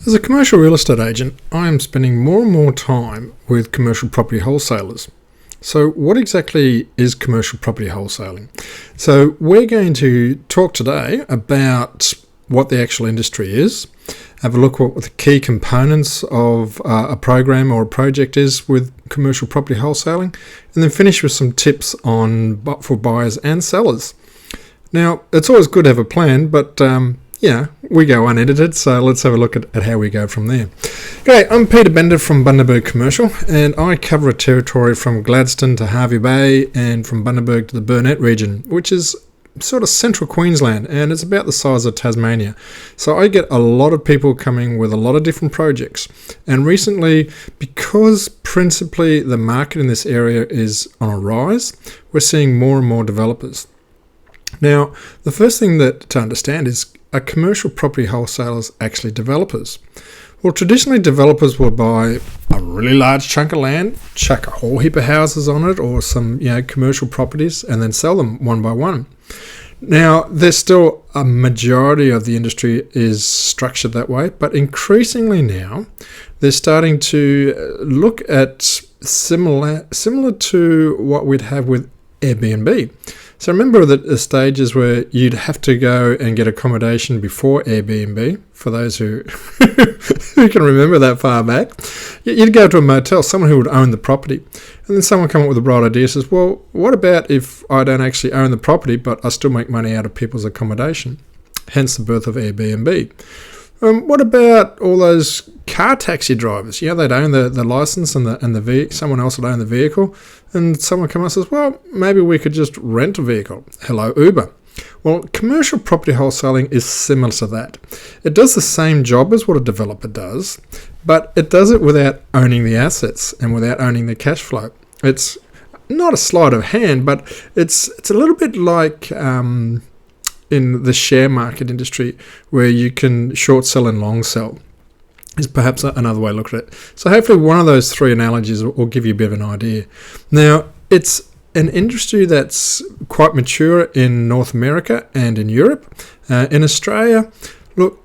As a commercial real estate agent, I am spending more and more time with commercial property wholesalers. So what exactly is commercial property wholesaling? So we're going to talk today about what the actual industry is, have a look at what the key components of a program or a project is with commercial property wholesaling, and then finish with some tips for buyers and sellers. Now, it's always good to have a plan, but we go unedited, so let's have a look at how we go from there. Okay, I'm Peter Bender from Bundaberg Commercial, and I cover a territory from Gladstone to Hervey Bay and from Bundaberg to the Burnett region, which is sort of central Queensland, and it's about the size of Tasmania. So I get a lot of people coming with a lot of different projects. And recently, because principally the market in this area is on a rise, we're seeing more and more developers. Now, the first thing to understand is, are commercial property wholesalers actually developers? Well, traditionally developers will buy a really large chunk of land, chuck a whole heap of houses on it or some commercial properties and then sell them one by one. Now, there's still a majority of the industry is structured that way, but increasingly now they're starting to look at similar to what we'd have with Air BnB. So remember the stages where you'd have to go and get accommodation before Air BnB, for those who can remember that far back. You'd go to a motel, someone who would own the property, and then someone come up with a bright idea, says, well, what about if I don't actually own the property, but I still make money out of people's accommodation? Hence the birth of Air BnB. What about all those car taxi drivers? They'd own the license and the vehicle. Someone else would own the vehicle, and someone comes and says, "Well, maybe we could just rent a vehicle." Hello, Uber. Well, commercial property wholesaling is similar to that. It does the same job as what a developer does, but it does it without owning the assets and without owning the cash flow. It's not a sleight of hand, but it's a little bit like in the share market industry, where you can short sell and long sell, is perhaps another way to look at it. So hopefully one of those three analogies will give you a bit of an idea. Now, it's an industry that's quite mature in North America and in Europe. In Australia, look,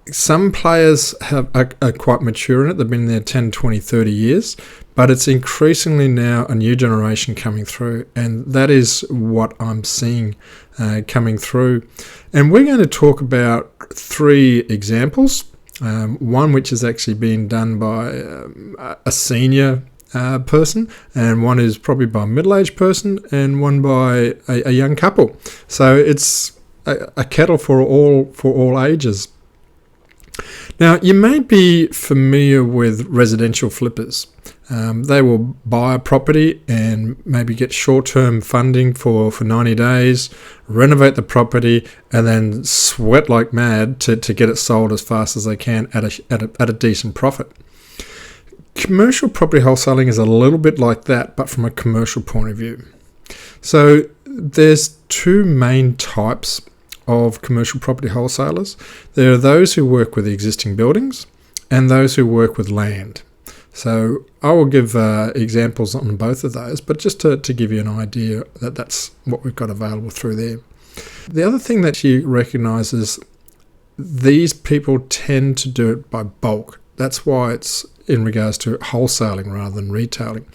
some players are quite mature in it. They've been there 10, 20, 30 years, but it's increasingly now a new generation coming through, and that is what I'm seeing coming through. And we're going to talk about three examples. One which is actually being done by a senior person, and one is probably by a middle-aged person, and one by a young couple. So it's a kettle for all ages. Now, you may be familiar with residential flippers. They will buy a property and maybe get short-term funding for 90 days, renovate the property, and then sweat like mad to get it sold as fast as they can at a decent profit. Commercial property wholesaling is a little bit like that, but from a commercial point of view. So there's two main types of commercial property wholesalers. There are those who work with existing buildings and those who work with land. So I will give examples on both of those, but just to give you an idea that's what we've got available through there. The other thing that you recognise is these people tend to do it by bulk. That's why it's in regards to wholesaling rather than retailing.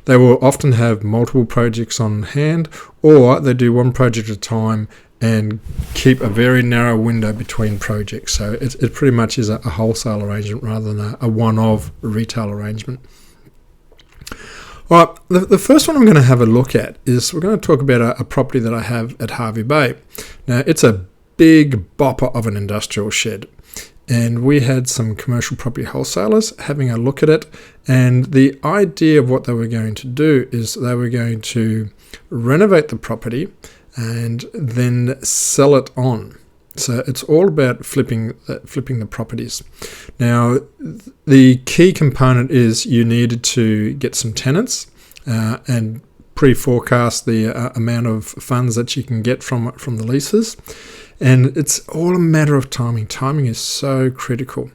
They will often have multiple projects on hand, or they do one project at a time and keep a very narrow window between projects. So it pretty much is a wholesale arrangement rather than a one-off retail arrangement. All right, the first one I'm going to have a look at is we're going to talk about a property that I have at Hervey Bay. Now, it's a big bopper of an industrial shed, and we had some commercial property wholesalers having a look at it, and the idea of what they were going to do is they were going to renovate the property and then sell it on. So it's all about flipping the properties. Now, the key component is you needed to get some tenants and pre-forecast the amount of funds that you can get from the leases. And it's all a matter of timing. Timing is so critical.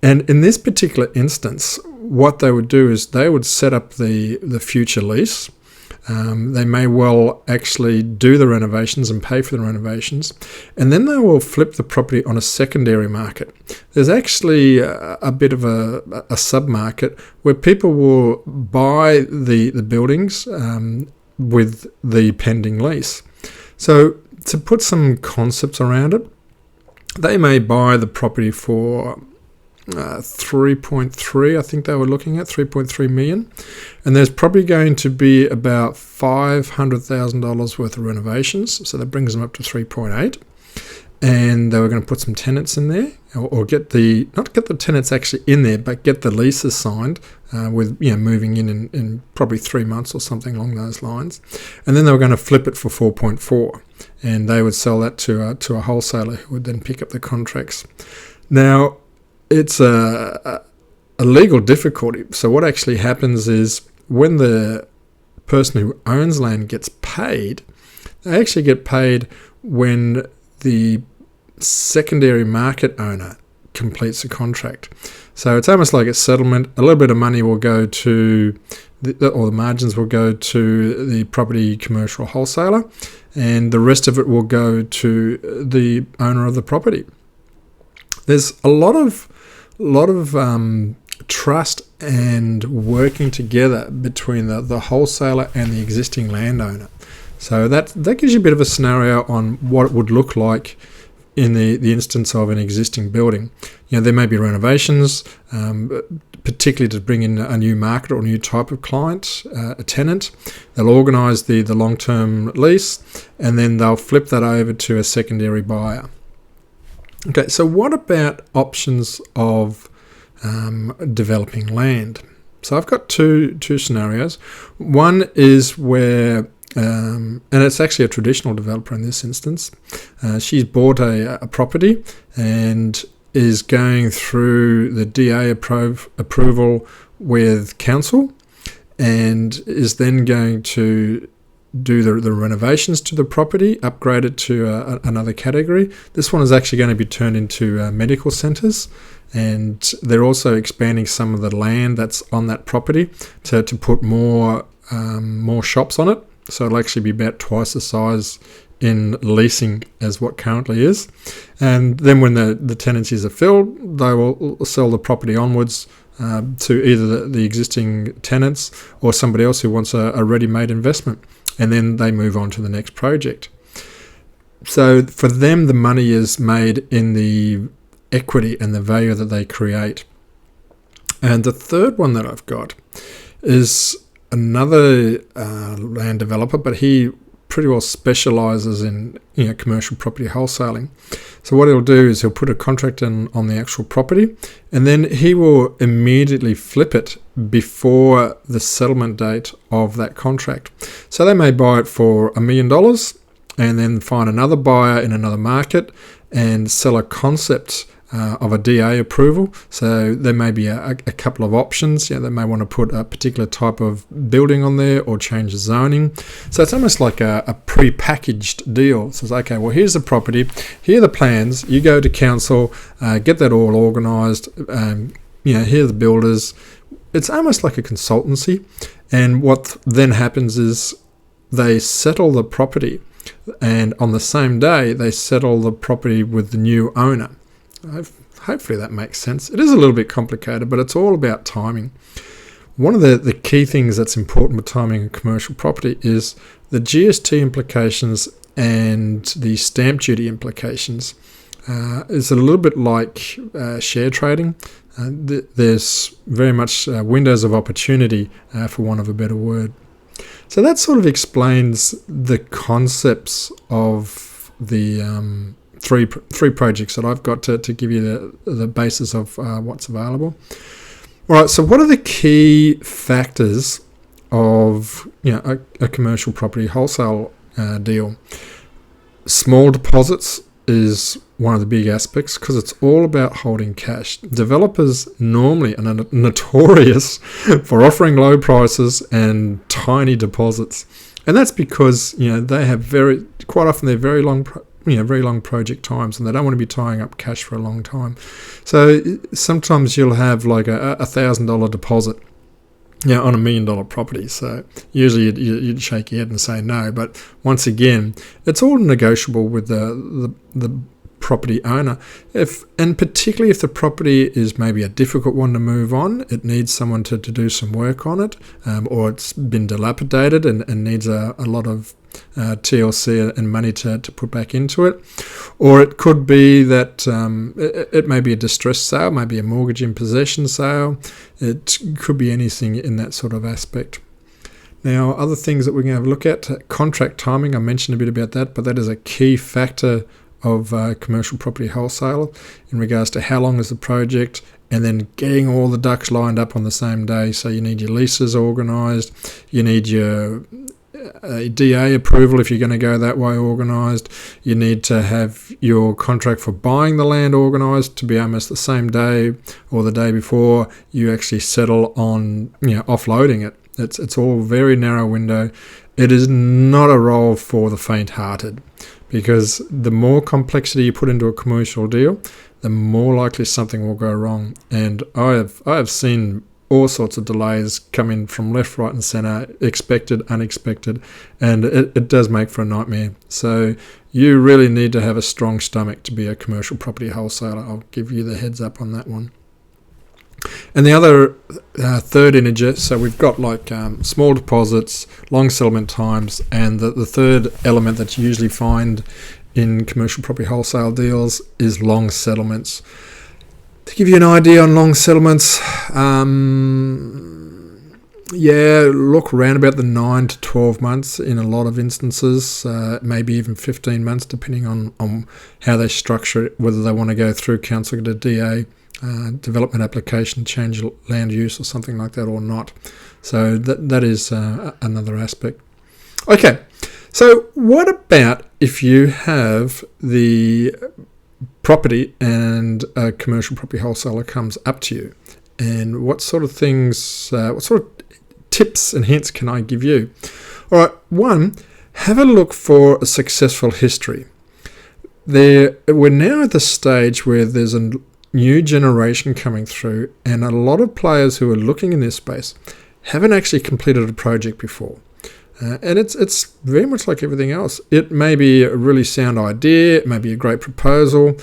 And in this particular instance, what they would do is they would set up the future lease. They may well actually do the renovations and pay for the renovations, and then they will flip the property on a secondary market. There's actually a bit of a sub-market where people will buy the buildings with the pending lease. So to put some concepts around it, they may buy the property for 3.3, I think they were looking at 3.3 million, and there's probably going to be about $500,000 worth of renovations, so that brings them up to 3.8. And they were going to put some tenants in there, or not get the tenants actually in there, but get the leases signed with moving in probably 3 months or something along those lines. And then they were going to flip it for 4.4, and they would sell that to a wholesaler who would then pick up the contracts. Now, it's a legal difficulty. So what actually happens is when the person who owns land gets paid, they actually get paid when the secondary market owner completes the contract. So it's almost like a settlement. A little bit of money will go to, or the margins will go to the property commercial wholesaler, and the rest of it will go to the owner of the property. There's a lot of trust and working together between the wholesaler and the existing landowner. So that gives you a bit of a scenario on what it would look like in the instance of an existing building. There may be renovations, particularly to bring in a new market or a new type of client, a tenant. They'll organise the long-term lease, and then they'll flip that over to a secondary buyer. Okay, so what about options of developing land? So I've got two scenarios. One is where, and it's actually a traditional developer in this instance, she's bought a property and is going through the DA approval with council, and is then going to do the renovations to the property, upgrade it to another category. This one is actually going to be turned into medical centres, and they're also expanding some of the land that's on that property to put more shops on it. So it'll actually be about twice the size in leasing as what currently is. And then when the tenancies are filled, they will sell the property onwards to either the existing tenants or somebody else who wants a ready-made investment. And then they move on to the next project. So for them, the money is made in the equity and the value that they create. And the third one that I've got is another land developer, but he pretty well specialises in commercial property wholesaling. So what he'll do is he'll put a contract in on the actual property, and then he will immediately flip it before the settlement date of that contract. So they may buy it for $1 million and then find another buyer in another market and sell a concept of a DA approval. So there may be a couple of options. They may want to put a particular type of building on there or change the zoning. So it's almost like a pre-packaged deal. So it's okay, well, here's the property, here are the plans, you go to council, get that all organised, here are the builders. It's almost like a consultancy. And what then happens is they settle the property, and on the same day they settle the property with the new owner. Hopefully that makes sense. It is a little bit complicated, but it's all about timing. One of the key things that's important with timing a commercial property is the GST implications and the stamp duty implications. It's a little bit like share trading. There's very much windows of opportunity, for want of a better word. So that sort of explains the concepts of the three projects that I've got to give you the basis of what's available. All right, so what are the key factors of a commercial property wholesale deal? Small deposits is one of the big aspects because it's all about holding cash. Developers normally are notorious for offering low prices and tiny deposits, and that's because they have quite often they're very long project times, and they don't want to be tying up cash for a long time. So sometimes you'll have like a $1,000 deposit, on $1 million property. So usually you'd shake your head and say no. But once again, it's all negotiable with the property owner. And particularly if the property is maybe a difficult one to move on, it needs someone to do some work on it, or it's been dilapidated and needs a lot of TLC and money to put back into it. Or it could be that it may be a distressed sale, maybe a mortgage in possession sale. It could be anything in that sort of aspect. Now, other things that we're going to have a look at, contract timing. I mentioned a bit about that, but that is a key factor of commercial property wholesaler in regards to how long is the project, and then getting all the ducks lined up on the same day. So you need your leases organised, you need your DA approval if you're going to go that way organised, you need to have your contract for buying the land organised to be almost the same day or the day before you actually settle on offloading it. It's all very narrow window. It is not a role for the faint-hearted, because the more complexity you put into a commercial deal, the more likely something will go wrong. And I have seen all sorts of delays come in from left, right and centre, expected, unexpected, and it does make for a nightmare. So you really need to have a strong stomach to be a commercial property wholesaler. I'll give you the heads up on that one. And the other third integer, so we've got like small deposits, long settlement times, and the third element that you usually find in commercial property wholesale deals is long settlements. To give you an idea on long settlements, look around about the 9 to 12 months in a lot of instances, maybe even 15 months depending on how they structure it, whether they want to go through council to DA, development application, change land use or something like that or not. So that is another aspect. Okay, so what about if you have the property and a commercial property wholesaler comes up to you, and what sort of things, what sort of tips and hints can I give you? All right, one, have a look for a successful history. We're now at the stage where there's a new generation coming through, and a lot of players who are looking in this space haven't actually completed a project before. And it's very much like everything else. It may be a really sound idea, it may be a great proposal,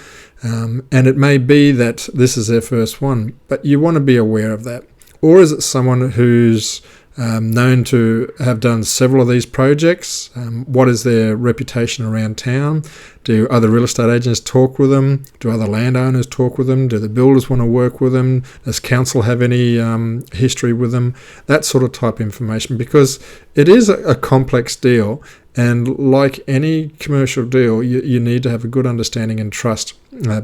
and it may be that this is their first one, but you want to be aware of that. Or is it someone who's known to have done several of these projects? What is their reputation around town? Do other real estate agents talk with them? Do other landowners talk with them? Do the builders want to work with them? Does council have any history with them? That sort of type information, because it is a complex deal, and like any commercial deal, you need to have a good understanding and trust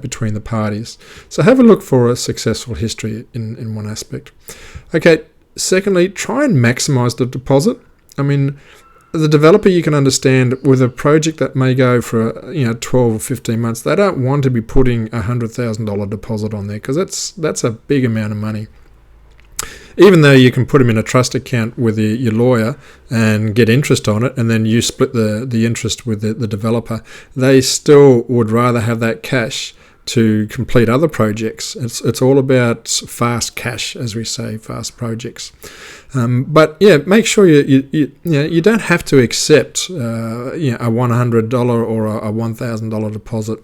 between the parties. So have a look for a successful history in one aspect. Okay. Secondly, try and maximize the deposit. I mean, the developer, you can understand with a project that may go for 12 or 15 months, they don't want to be putting $100,000 deposit on there, because that's a big amount of money. Even though you can put them in a trust account with your lawyer and get interest on it, and then you split the interest with the developer, they still would rather have that cash to complete other projects. It's all about fast cash, as we say, fast projects. But yeah, make sure you don't have to accept a $100 or a $1,000 deposit.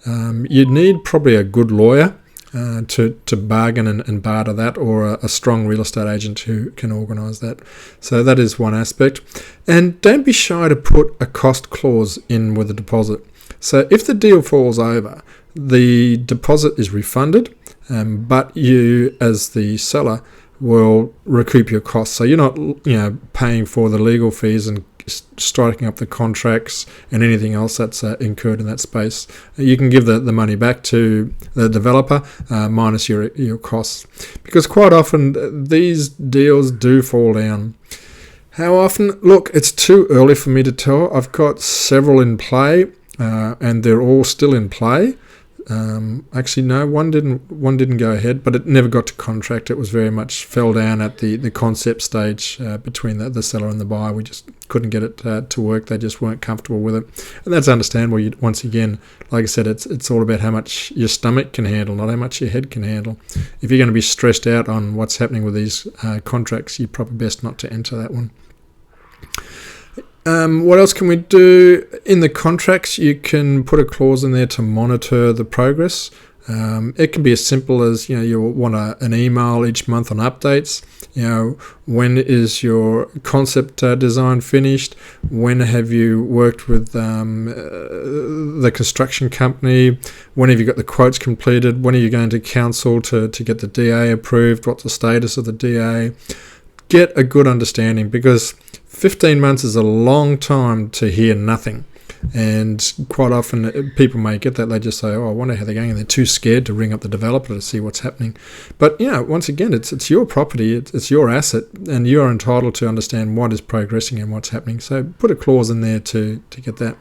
You need probably a good lawyer to bargain and barter that, or a strong real estate agent who can organise that. So that is one aspect. And don't be shy to put a cost clause in with the deposit. So if the deal falls over, the deposit is refunded, but you, as the seller, will recoup your costs. So you're not, paying for the legal fees and striking up the contracts and anything else that's incurred in that space. You can give the money back to the developer minus your costs, because quite often these deals do fall down. How often? Look, it's too early for me to tell. I've got several in play, and they're all still in play. Actually, no, one didn't go ahead, but it never got to contract. It was very much fell down at the concept stage between the seller and the buyer. We just couldn't get it to work. They just weren't comfortable with it, and that's understandable. Once again, like I said, it's all about how much your stomach can handle, not how much your head can handle. If you're going to be stressed out on what's happening with these contracts, you're probably best not to enter that one. What else can we do? In the contracts, you can put a clause in there to monitor the progress. It can be as simple as, you want an email each month on updates. When is your concept design finished? When have you worked with the construction company? When have you got the quotes completed? When are you going to council to get the DA approved? What's the status of the DA? Get a good understanding, because 15 months is a long time to hear nothing. And quite often people may get that. They just say, I wonder how they're going, and they're too scared to ring up the developer to see what's happening. But, once again, it's your property, it's your asset, and you're entitled to understand what is progressing and what's happening. So put a clause in there to get that.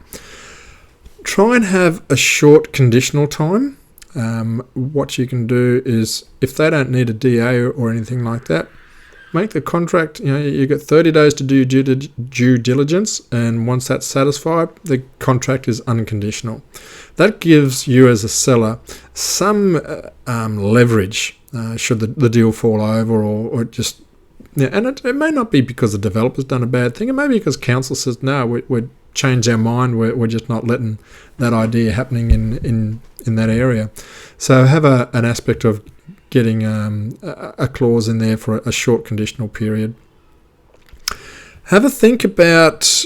Try and have a short conditional time. What you can do is, if they don't need a DA or anything like that, make the contract, you get 30 days to do due diligence, and once that's satisfied, the contract is unconditional. That gives you as a seller some leverage should the deal fall over or just... and it may not be because the developer's done a bad thing. It may be because council says, no, we'd change our mind. We're just not letting that idea happening in that area. So have an aspect of getting a clause in there for a short conditional period. Have a think about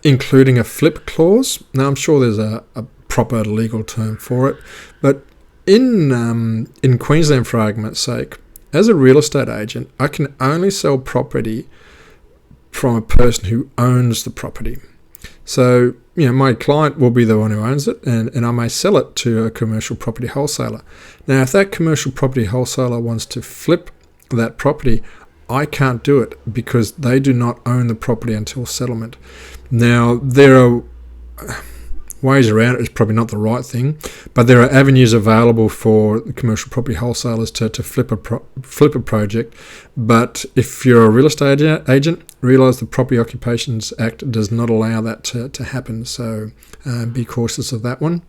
including a flip clause. Now, I'm sure there's a proper legal term for it, but in Queensland, for argument's sake, as a real estate agent, I can only sell property from a person who owns the property. So, my client will be the one who owns it, and I may sell it to a commercial property wholesaler. Now, if that commercial property wholesaler wants to flip that property, I can't do it because they do not own the property until settlement. Now, there are ways around it. It's probably not the right thing, but there are avenues available for commercial property wholesalers to flip a project. But if you're a real estate agent, realise the Property Occupations Act does not allow that to happen. So be cautious of that one.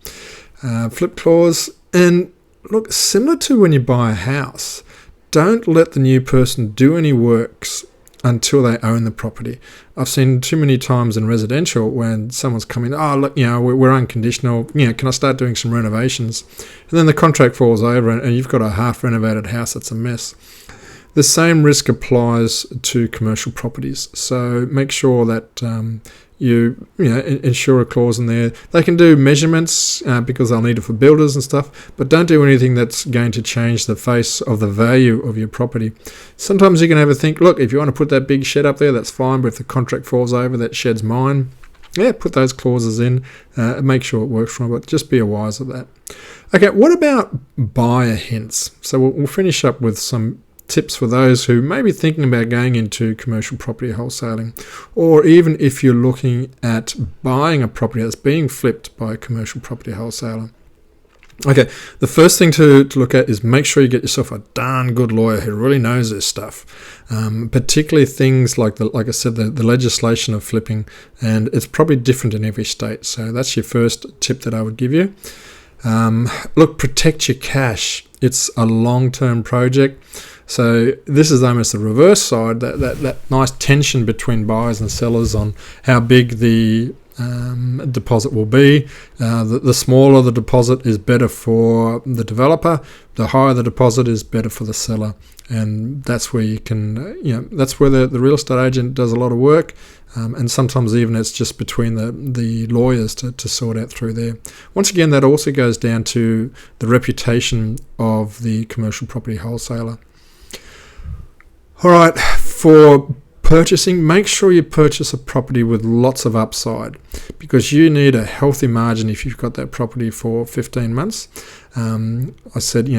Flip clause. And look, similar to when you buy a house, don't let the new person do any works until they own the property. I've seen too many times in residential when someone's coming, look, we're unconditional, can I start doing some renovations? And then the contract falls over and you've got a half renovated house that's a mess. The same risk applies to commercial properties. So make sure that you ensure a clause in there. They can do measurements because they'll need it for builders and stuff, but don't do anything that's going to change the face of the value of your property. Sometimes you can have a think, look, if you want to put that big shed up there, that's fine, but if the contract falls over, that shed's mine. Put those clauses in, make sure it works for them, but just be wise of that. Okay, what about buyer hints? So we'll finish up with some tips for those who may be thinking about going into commercial property wholesaling, or even if you're looking at buying a property that's being flipped by a commercial property wholesaler. Okay, the first thing to look at is make sure you get yourself a darn good lawyer who really knows this stuff, particularly things like I said, the legislation of flipping, and it's probably different in every state. So that's your first tip that I would give you. Look, protect your cash. It's a long-term project. So this is almost the reverse side, that nice tension between buyers and sellers on how big the deposit will be. The smaller the deposit is better for the developer. The higher the deposit is better for the seller. And that's where you can, that's where the real estate agent does a lot of work. And sometimes even it's just between the lawyers to sort out through there. Once again, that also goes down to the reputation of the commercial property wholesaler. All right, for purchasing, make sure you purchase a property with lots of upside, because you need a healthy margin if you've got that property for 15 months. I said,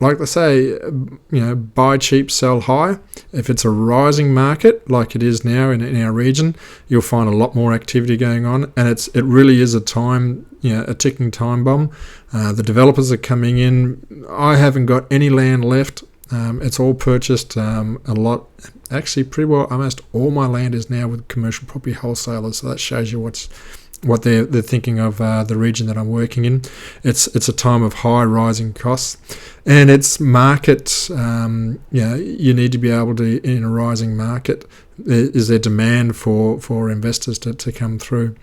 like they say, buy cheap, sell high. If it's a rising market like it is now in our region, you'll find a lot more activity going on, and it really is a ticking time bomb. The developers are coming in. I haven't got any land left. It's all purchased. A lot, actually, pretty well. Almost all my land is now with commercial property wholesalers. So that shows you what they're thinking of the region that I'm working in. It's a time of high rising costs, and it's market. You need to be able to, in a rising market, is there demand for investors to come through.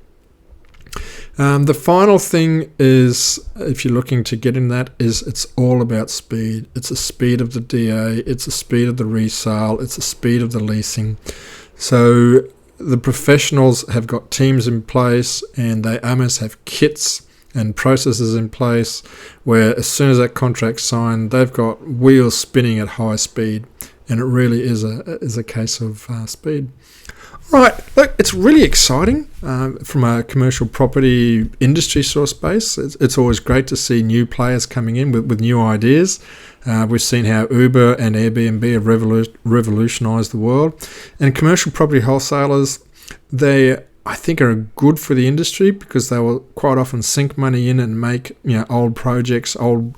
The final thing is, if you're looking to get in that, is it's all about speed. It's the speed of the DA, it's the speed of the resale, it's the speed of the leasing. So the professionals have got teams in place, and they almost have kits and processes in place where as soon as that contract's signed, they've got wheels spinning at high speed, and it really is a case of speed. Right, look, it's really exciting from a commercial property industry sort of space. It's always great to see new players coming in with new ideas. We've seen how Uber and Air BnB have revolutionised the world. And commercial property wholesalers, they, I think, are good for the industry because they will quite often sink money in and make old projects, old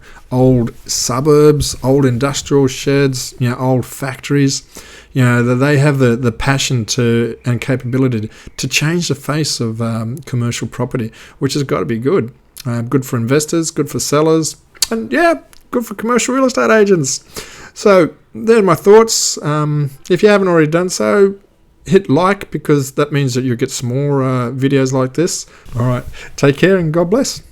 suburbs, old industrial sheds, old factories. They have the passion and capability to change the face of commercial property, which has got to be good. Good for investors, good for sellers, and good for commercial real estate agents. So they're my thoughts. If you haven't already done so, hit like, because that means that you'll get some more videos like this. All right, take care and God bless.